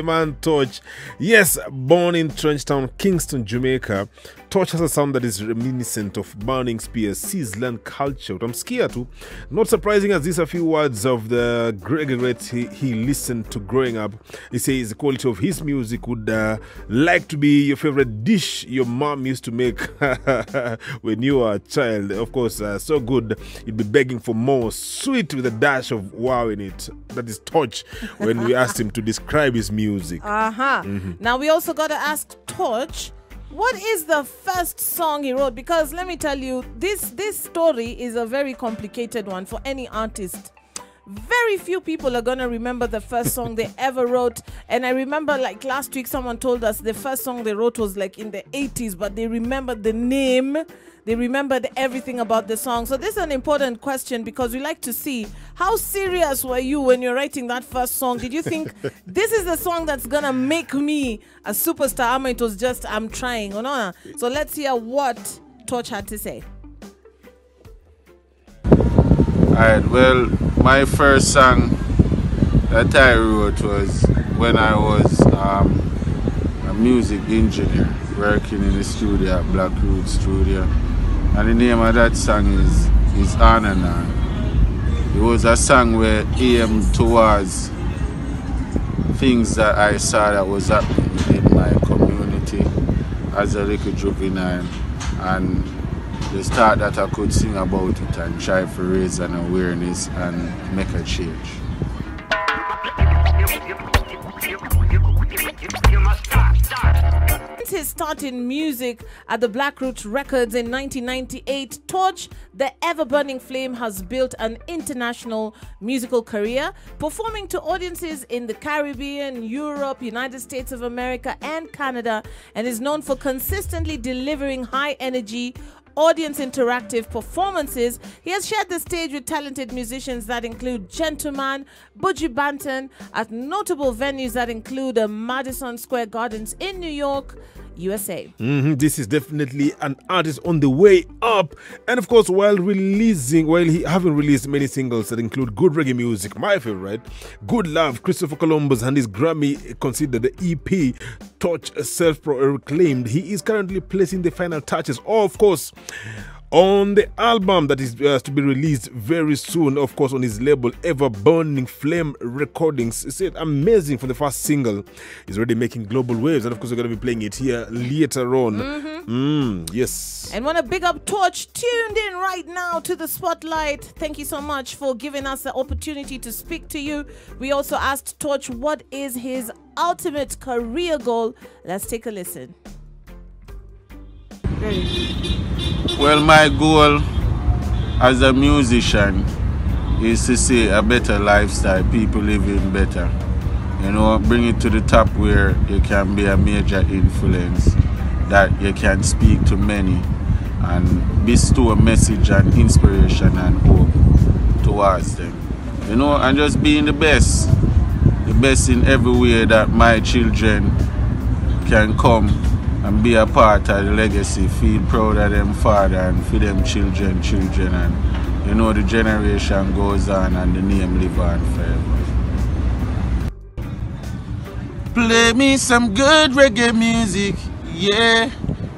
Man, Torch, yes, born in Trenchtown, Kingston, Jamaica. Torch has a sound that is reminiscent of Burning Spear's Sizzland culture. I'm scared too. Not surprising, as these are a few words of the great he listened to growing up. He says the quality of his music would like to be your favorite dish your mom used to make when you were a child. Of course, so good you'd be begging for more. Sweet with a dash of wow in it. That is Torch when we asked him to describe his music. Now we also got to ask Torch, what is the first song he wrote? Because let me tell you, this story is a very complicated one for any artist. Very few people are going to remember the first song they ever wrote. And I remember, like last week, someone told us the first song they wrote was like in the 80s, but they remembered the name. They remembered everything about the song. So this is an important question because we like to see how serious were you when you're writing that first song? Did you think this is the song that's going to make me a superstar? It was just, I'm trying. Oh, no. So let's hear what Torch had to say. Alright, well, my first song that I wrote was when I was a music engineer working in the studio at Black Root Studio. And the name of that song is On and On. It was a song where aimed towards things that I saw that was happening within my community as a little juvenile, and the start that I could sing about it and try to raise an awareness and make a change. Since his start in music at the Black Root Records in 1998, Torch, the ever-burning flame, has built an international musical career, performing to audiences in the Caribbean, Europe, United States of America, and Canada, and is known for consistently delivering high-energy, audience interactive performances. He has shared the stage with talented musicians that include Gentleman, Buju Banton, at notable venues that include Madison Square Gardens in New York, USA. This is definitely an artist on the way up. And of course, while he haven't released many singles that include good reggae music, my favorite, Good Love, Christopher Columbus, and his Grammy considered the EP, Torch self-proclaimed, he is currently placing the final touches, of course, on the album that is to be released very soon, of course, on his label Ever Burning Flame Recordings. It's amazing for the first single. He's already making global waves, and of course we're going to be playing it here later on. Yes. And want to big up Torch, tuned in right now to the spotlight. Thank you so much for giving us the opportunity to speak to you. We also asked Torch what is his ultimate career goal. Let's take a listen. Well, my goal as a musician is to see a better lifestyle, people living better. You know, bring it to the top where you can be a major influence, that you can speak to many and bestow a message and inspiration and hope towards them. You know, and just being the best in every way that my children can come and be a part of the legacy, feel proud of them father and for them children, and you know the generation goes on and the name live on forever. Play me some good reggae music, yeah.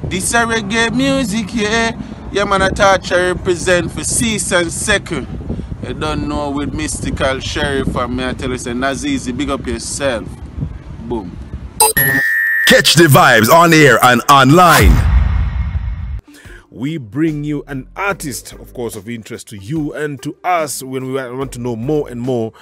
This a reggae music, yeah. Yeah man, I thought I represent for Cease and Second. You don't know with Mystical Sheriff, and me I tell you say Nazizi, big up yourself. Boom. Catch the vibes on air and online. We bring you an artist, of course, of interest to you and to us when we want to know more and more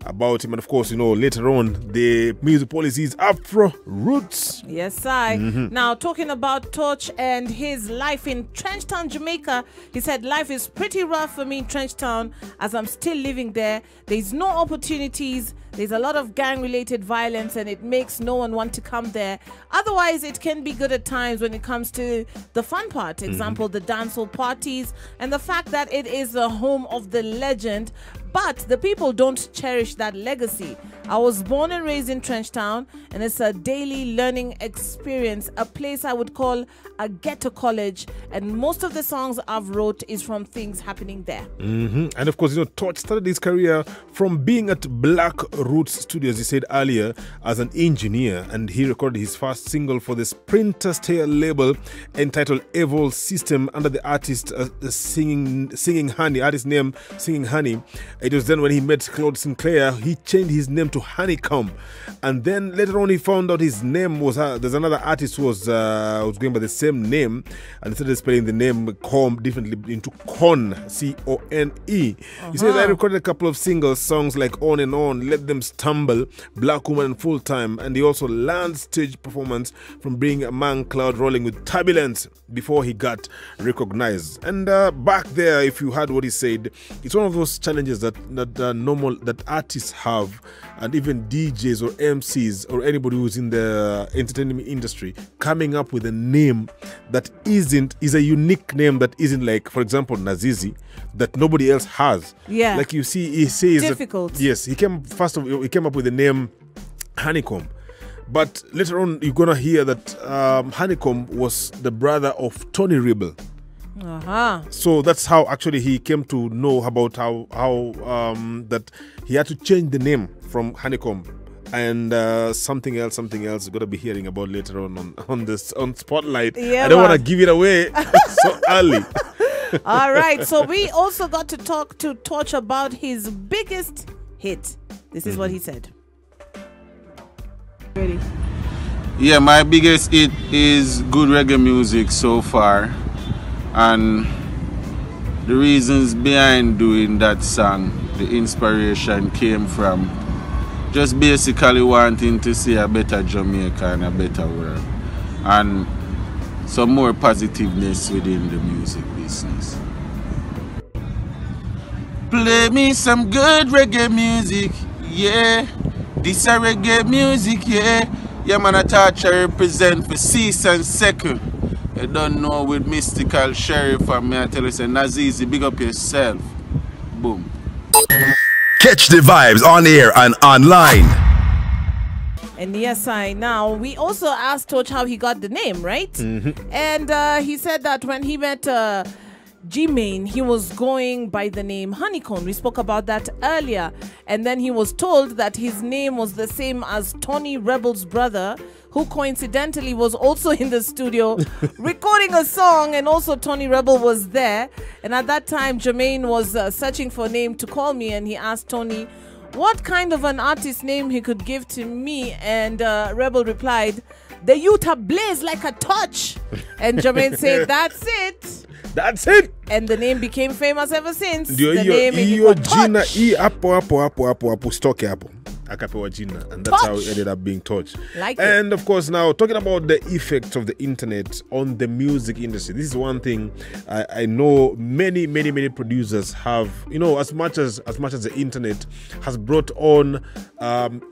about him. And of course, you know, later on, the music policy is Afro Roots. Yes, I. Now, talking about Torch and his life in Trenchtown, Jamaica, he said, life is pretty rough for me in Trenchtown as I'm still living there. There's no opportunities. There's a lot of gang-related violence, and it makes no one want to come there. Otherwise, it can be good at times when it comes to the fun part. Example, the dancehall parties, and the fact that it is the home of the legend But the people don't cherish that legacy. I was born and raised in Trenchtown, and it's a daily learning experience, a place I would call a ghetto college, and most of the songs I've wrote is from things happening there. And of course, Torch started his career from being at Black Roots Studios, he said earlier, as an engineer, and he recorded his first single for the Sprinter Stair label entitled Evil System under the artist Singing Honey, artist name Singing Honey. It was then when he met Claude Sinclair, he changed his name to Honeycomb, and then later on he found out his name was there's another artist who was going by the same name, and instead of spelling the name Comb differently into Con, Cone. He says, I recorded a couple of singles, songs like On and On, Let Them Stumble, Black Woman Full Time, and he also learned stage performance from being a man cloud rolling with Turbulence before he got recognized. And back there, if you heard what he said, it's one of those challenges that artists have, and even DJs or MCs or anybody who's in the entertainment industry, coming up with a name that is a unique name that isn't like, for example, Nazizi, that nobody else has. Yeah. Like you see, he says difficult. Yes, he came up with the name Honeycomb. But later on, you're gonna hear that Honeycomb was the brother of Tony Rebel. So that's how actually he came to know about how that he had to change the name from Honeycomb, and something else you're gonna be hearing about later on Spotlight. Yeah, I don't want to give it away so early. All right, so we also got to talk to Torch about his biggest hit. This is what he said. Ready? Yeah, my biggest hit is good reggae music so far, and the reasons behind doing that song, the inspiration came from just basically wanting to see a better Jamaica and a better world, and some more positiveness within the music business. Play me some good reggae music, yeah. This a reggae music, yeah. Yeah, man, I touch I represent for Cease and Second. You don't know with Mystical Sheriff, and me I tell you, say, Nazizi, big up yourself. Boom. Catch the vibes on air and online. And yes, now we also asked Torch how he got the name, right? And he said that when he met G-Main, he was going by the name Honeycomb. We spoke about that earlier. And then he was told that his name was the same as Tony Rebel's brother, who coincidentally was also in the studio recording a song, and also Tony Rebel was there. And at that time, Jermaine was searching for a name to call me, and he asked Tony what kind of an artist name he could give to me, and Rebel replied, "The youth are blaze like a torch." And Jermaine said, "That's it. That's it." And the name became famous ever since. Ndio hiyo jina hii hapo stoke hapo akapewa jina, and that's how it ended up being Torch. And of course, now talking about the effect of the internet on the music industry, this is one thing I know many producers have, as much as the internet has brought on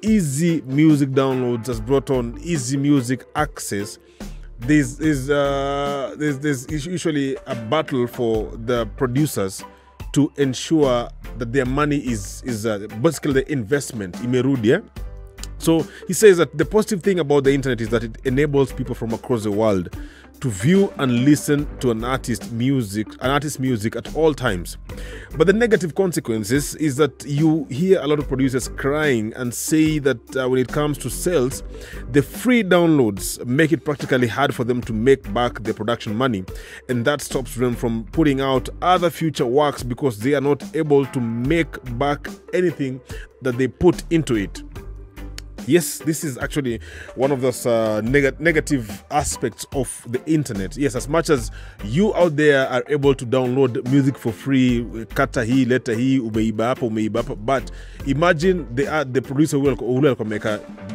easy music downloads, has brought on easy music access, there's usually a battle for the producers to ensure that their money is basically the investment investment. So he says that the positive thing about the internet is that it enables people from across the world to view and listen to an artist's music at all times. But the negative consequences is that you hear a lot of producers crying and say that when it comes to sales, the free downloads make it practically hard for them to make back their production money, and that stops them from putting out other future works because they are not able to make back anything that they put into it. Yes, this is actually one of those negative aspects of the internet. Yes, as much as you out there are able to download music for free, kata hii, leta hii, umeiba hapa, but imagine the producer will make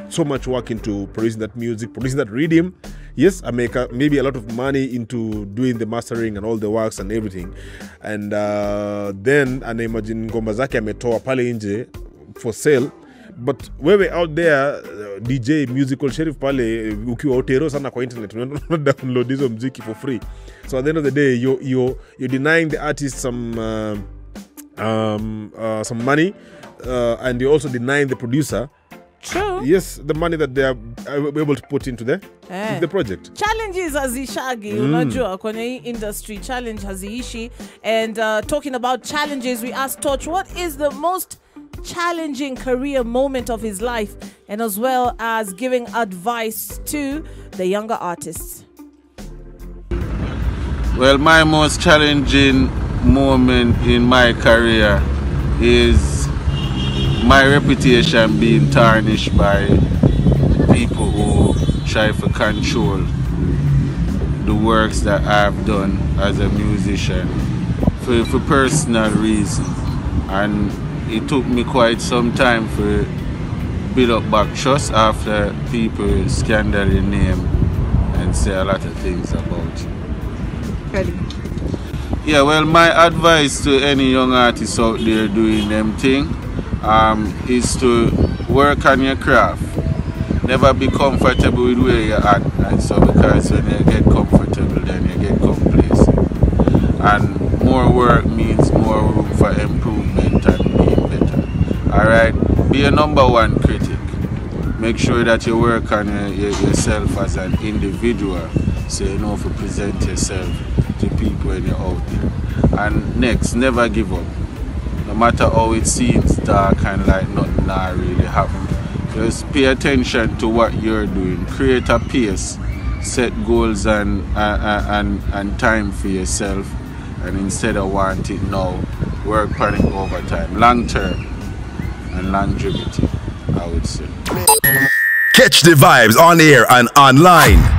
so much work into producing that music, producing that rhythm. Yes, I make maybe a lot of money into doing the mastering and all the works and everything. And then I imagine ngoma zake ametoa pale nje for sale. But wewe out there, DJ, musical sheriff pale, ukiwa otero sana kwa internet, una download hizo muziki for free. So at the end of the day, you're denying the artist some some money, and you're also denying the producer. True. Yes, the money that they are able to put into the project. Challenges hazishagi, unajua kwenye hii industry, challenge haziishi. And talking about challenges, we asked Torch what is the most challenging career moment of his life, and as well as giving advice to the younger artists. Well, my most challenging moment in my career is my reputation being tarnished by people who try to control the works that I've done as a musician for personal reasons. And it took me quite some time to build up back trust after people scandal your name and say a lot of things about you. Ready? Yeah, well, my advice to any young artists out there doing them thing is to work on your craft. Never be comfortable with where you're at, and so because when you get comfortable, then you get complacent. And more work means more room for improvement and being better. Alright, be a #1 critic. Make sure that you work on yourself as an individual, so you know to present yourself to people when you're out there. And next, never give up. No matter how it seems dark and like nothing not really happen, just pay attention to what you're doing. Create a pace, set goals and time for yourself, and instead of wanting it now, work on it over time. Long term and longevity, I would say. Catch the vibes on air and online.